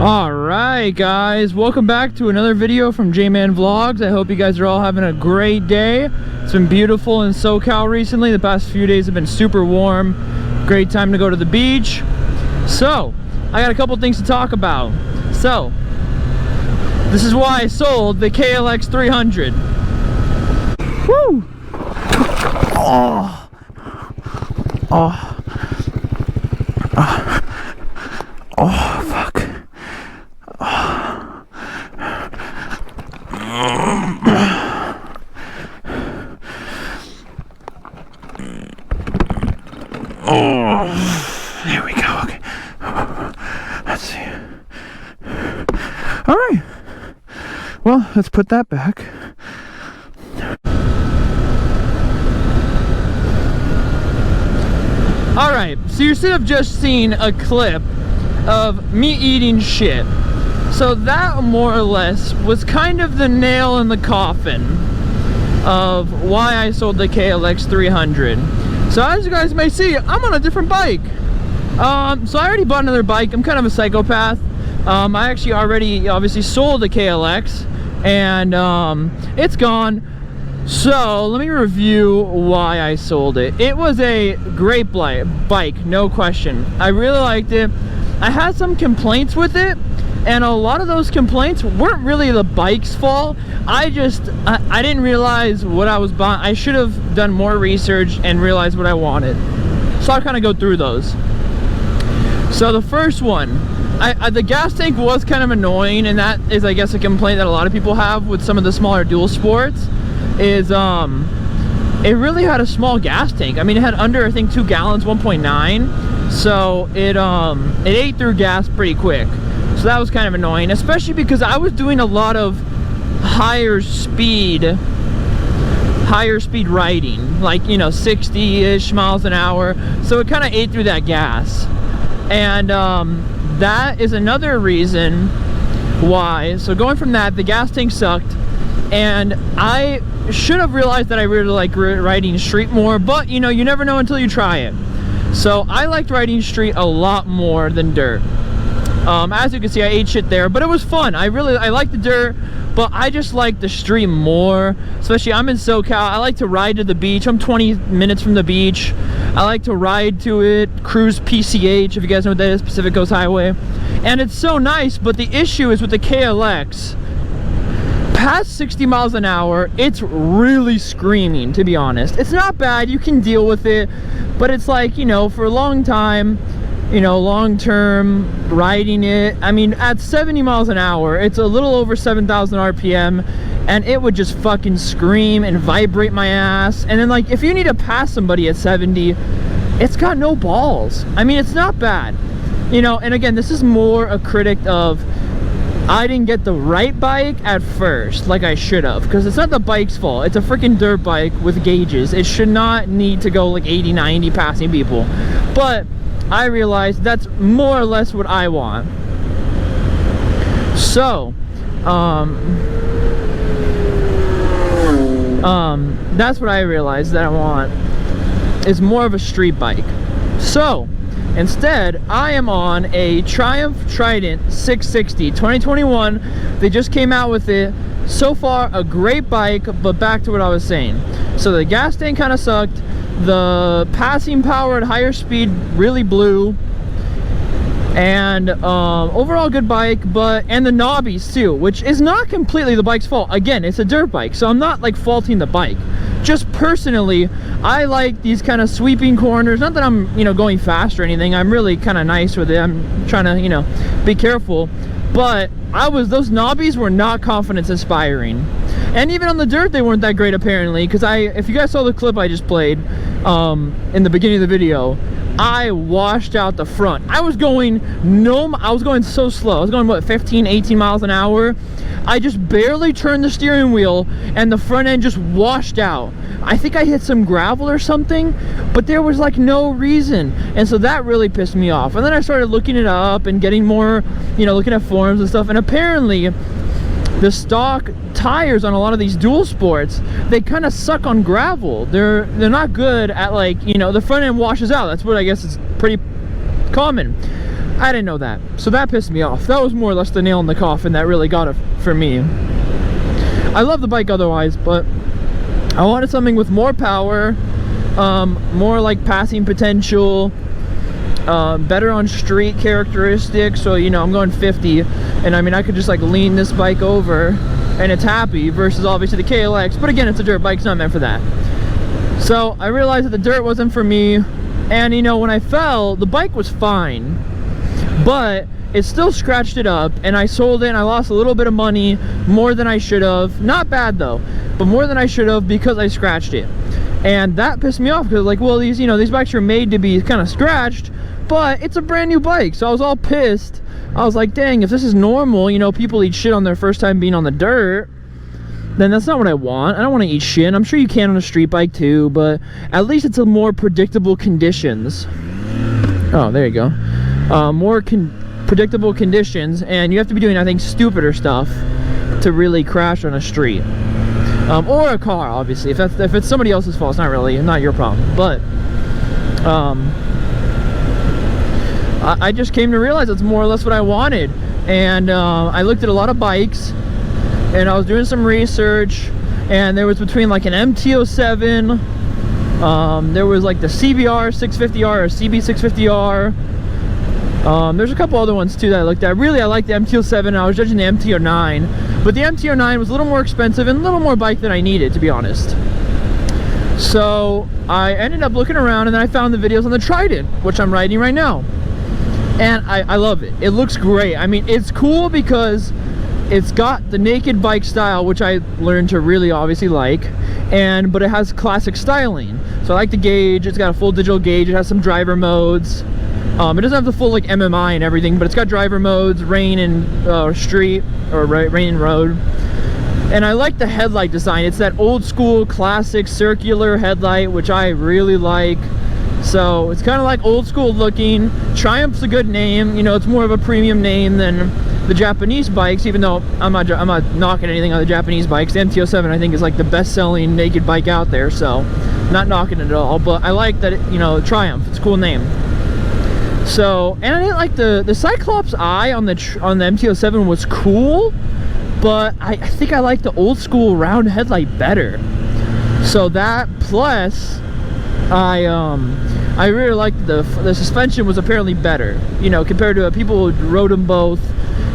Alright guys, welcome back to another video from J-Man Vlogs. I hope you guys are all having a great day. It's been beautiful in SoCal recently. The past few days have been super warm. Great time to go to the beach. So, I got a couple things to talk about. So, this is why I sold the KLX 300. Woo! Oh, fuck. There we go. Okay. Let's see. All right. Well, let's put that back. All right. So you should have just seen a clip of me eating shit. So that more or less was kind of the nail in the coffin of why I sold the KLX 300. So as you guys may see, I'm on a different bike. So I already bought another bike. I'm kind of a psychopath. I actually already obviously sold the KLX and it's gone. So let me review why I sold it. It was a great bike, no question. I really liked it. I had some complaints with it, and a lot of those complaints weren't really the bike's fault. I didn't realize what I was buying. I should have done more research and realized what I wanted. So I'll kind of go through those. So the first one, the gas tank was kind of annoying, and that is, I guess, a complaint that a lot of people have with some of the smaller dual sports, is it really had a small gas tank. I mean, it had under, I think, 2 gallons, 1.9. So it ate through gas pretty quick. So that was kind of annoying, especially because I was doing a lot of higher speed riding, like, you know, 60-ish miles an hour. So it kind of ate through that gas. And that is another reason why. So going from that, the gas tank sucked, and I should have realized that I really like riding street more, but you know, you never know until you try it. So I liked riding street a lot more than dirt. As you can see, I ate shit there, but it was fun. I like the dirt, but I just like the street more. Especially, I'm in SoCal. I like to ride to the beach. I'm 20 minutes from the beach. I like to ride to it, cruise PCH, if you guys know what that is, Pacific Coast Highway. And it's so nice, but the issue is with the KLX, past 60 miles an hour, it's really screaming, to be honest. It's not bad, you can deal with it, but it's like, you know, for a long time, you know, long term riding it, I mean, at 70 miles an hour, it's a little over 7,000 RPM, and it would just fucking scream and vibrate my ass. And then, like, if you need to pass somebody at 70, it's got no balls. I mean, it's not bad, you know. And again, this is more a critic of, I didn't get the right bike at first like I should have, because it's not the bike's fault. It's a freaking dirt bike with gauges. It should not need to go like 80, 90 passing people. But I realized that's more or less what I want. So that's what I realized that I want, is more of a street bike. So instead, I am on a Triumph Trident 660 2021. They just came out with it. So far, a great bike, but back to what I was saying. So the gas tank kind of sucked. The passing power at higher speed really blew. And overall good bike, and the knobbies too, which is not completely the bike's fault. Again, it's a dirt bike, so I'm not like faulting the bike. Just personally, I like these kind of sweeping corners. Not that I'm, you know, going fast or anything. I'm really kind of nice with it. I'm trying to, you know, be careful. But those knobbies were not confidence inspiring. And even on the dirt, they weren't that great apparently. Because if you guys saw the clip I just played in the beginning of the video, I washed out the front. I was going so slow. I was going, what, 15, 18 miles an hour. I just barely turned the steering wheel and the front end just washed out. I think I hit some gravel or something, but there was like no reason. And so that really pissed me off. And then I started looking it up and getting more, you know, looking at forums and stuff. And apparently the stock tires on a lot of these dual sports, they kind of suck on gravel. They're not good at, like, you know, the front end washes out. That's what I guess is pretty common. I didn't know that, so that pissed me off. That was more or less the nail in the coffin that really got it for me. I love the bike otherwise, but I wanted something with more power, more like passing potential, better on street characteristics. So, you know, I'm going 50, and I mean, I could just like lean this bike over and it's happy, versus obviously the KLX. But again, it's a dirt bike, it's not meant for that. So I realized that the dirt wasn't for me, and you know, when I fell, the bike was fine, but it still scratched it up, and I sold it and I lost a little bit of money, more than I should have. Not bad though, but more than I should have, because I scratched it. And that pissed me off, because like, well, these, you know, these bikes are made to be kind of scratched, but it's a brand new bike. So I was all pissed. I was like, dang, if this is normal, you know, people eat shit on their first time being on the dirt, then that's not what I want. I don't want to eat shit. I'm sure you can on a street bike too, but at least it's a more predictable conditions. Oh, there you go. More predictable conditions, and you have to be doing, I think, stupider stuff to really crash on a street, or a car, obviously. If it's somebody else's fault, it's not your problem. But I just came to realize it's more or less what I wanted, and I looked at a lot of bikes, and I was doing some research, and there was between like an MT-07, there was like the CBR 650R or CB 650R. There's a couple other ones too that I looked at. Really, I like the MT-07, and I was judging the MT-09, but the MT-09 was a little more expensive and a little more bike than I needed, to be honest. So I ended up looking around, and then I found the videos on the Trident, which I'm riding right now, and I love it. It looks great. I mean, it's cool because it's got the naked bike style, which I learned to really obviously like, but it has classic styling. So I like the gauge. It's got a full digital gauge. It has some driver modes. It doesn't have the full like MMI and everything, but it's got driver modes, rain and street, or rain and road. And I like the headlight design. It's that old school classic circular headlight, which I really like. So it's kind of like old school looking. Triumph's a good name. You know, it's more of a premium name than the Japanese bikes, even though I'm not knocking anything on the Japanese bikes. The MT-07 I think is like the best selling naked bike out there, so not knocking it at all. But I like that you know, Triumph, it's a cool name. So, and I didn't like the Cyclops eye on the MT-07 was cool, but I think I like the old school round headlight better. So that, plus I really liked the suspension was apparently better, you know, compared to people who rode them both.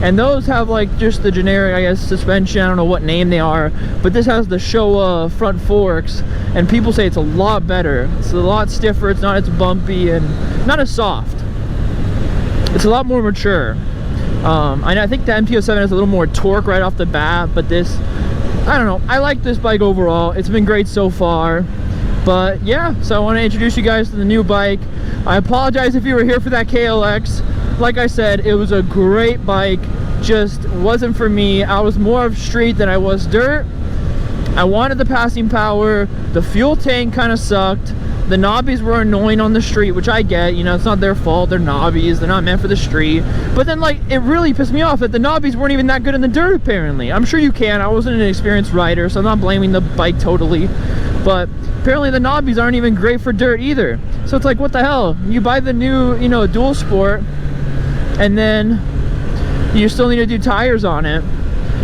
And those have like just the generic, I guess, suspension. I don't know what name they are, but this has the Showa front forks, and people say it's a lot better. It's a lot stiffer. It's not as bumpy and not as soft. It's a lot more mature. I think the MT-07 has a little more torque right off the bat, but this, I don't know. I like this bike overall. It's been great so far. But yeah, so I want to introduce you guys to the new bike. I apologize if you were here for that KLX. Like I said, it was a great bike, just wasn't for me. I was more of street than I was dirt. I wanted the passing power. The fuel tank kind of sucked. The knobbies were annoying on the street, which I get, you know, it's not their fault. They're knobbies, they're not meant for the street. But then, like, it really pissed me off that the knobbies weren't even that good in the dirt, apparently. I'm sure you can. I wasn't an experienced rider, so I'm not blaming the bike totally. But apparently the knobbies aren't even great for dirt either. So it's like, what the hell? You buy the new, you know, Dual Sport, and then you still need to do tires on it.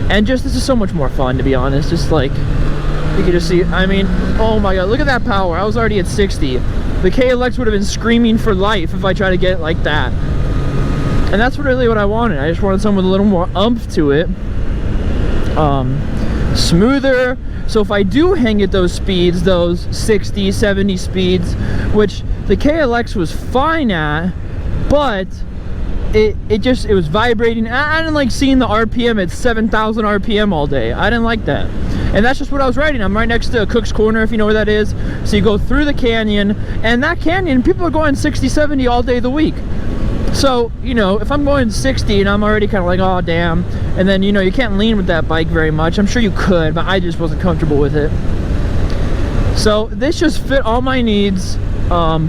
And just, this is so much more fun, to be honest. Just like, you can just see, I mean, oh my god, look at that power. I was already at 60. The KLX would have been screaming for life if I tried to get it like that. And that's really what I wanted. I just wanted something with a little more oomph to it. Smoother. So if I do hang at those speeds, those 60, 70 speeds, which the KLX was fine at, but it was vibrating. I didn't like seeing the RPM at 7,000 RPM all day. I didn't like that. And that's just what I was riding. I'm right next to Cook's Corner, if you know where that is. So you go through the canyon, and that canyon, people are going 60, 70 all day of the week. So, you know, if I'm going 60 and I'm already kind of like, oh, damn. And then, you know, you can't lean with that bike very much. I'm sure you could, but I just wasn't comfortable with it. So this just fit all my needs.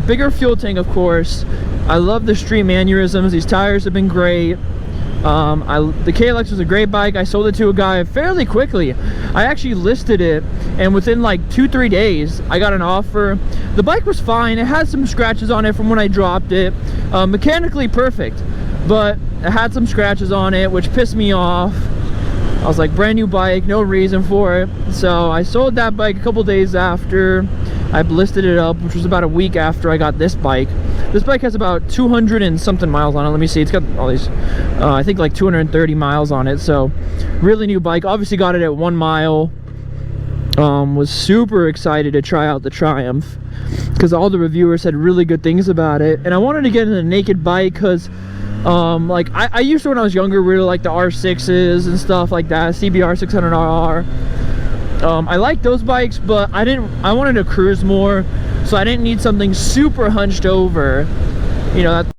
Bigger fuel tank, of course. I love the street mannerisms. These tires have been great. The KLX was a great bike. I sold it to a guy fairly quickly. I actually listed it, and within like 2-3 days I got an offer. The bike was fine. It had some scratches on it from when I dropped it. Mechanically perfect. but it had some scratches on it, which pissed me off. I was like, brand new bike, no reason for it. So I sold that bike a couple days after I listed it up, which was about a week after I got this bike. This bike has about 200 and something miles on it. Let me see, it's got all these, I think like 230 miles on it. So really new bike. Obviously got it at 1 mile. Was super excited to try out the Triumph because all the reviewers said really good things about it. And I wanted to get in a naked bike because like I used to, when I was younger, really like the R6s and stuff like that, CBR 600RR. I like those bikes, but I wanted to cruise more, so I didn't need something super hunched over, you know, that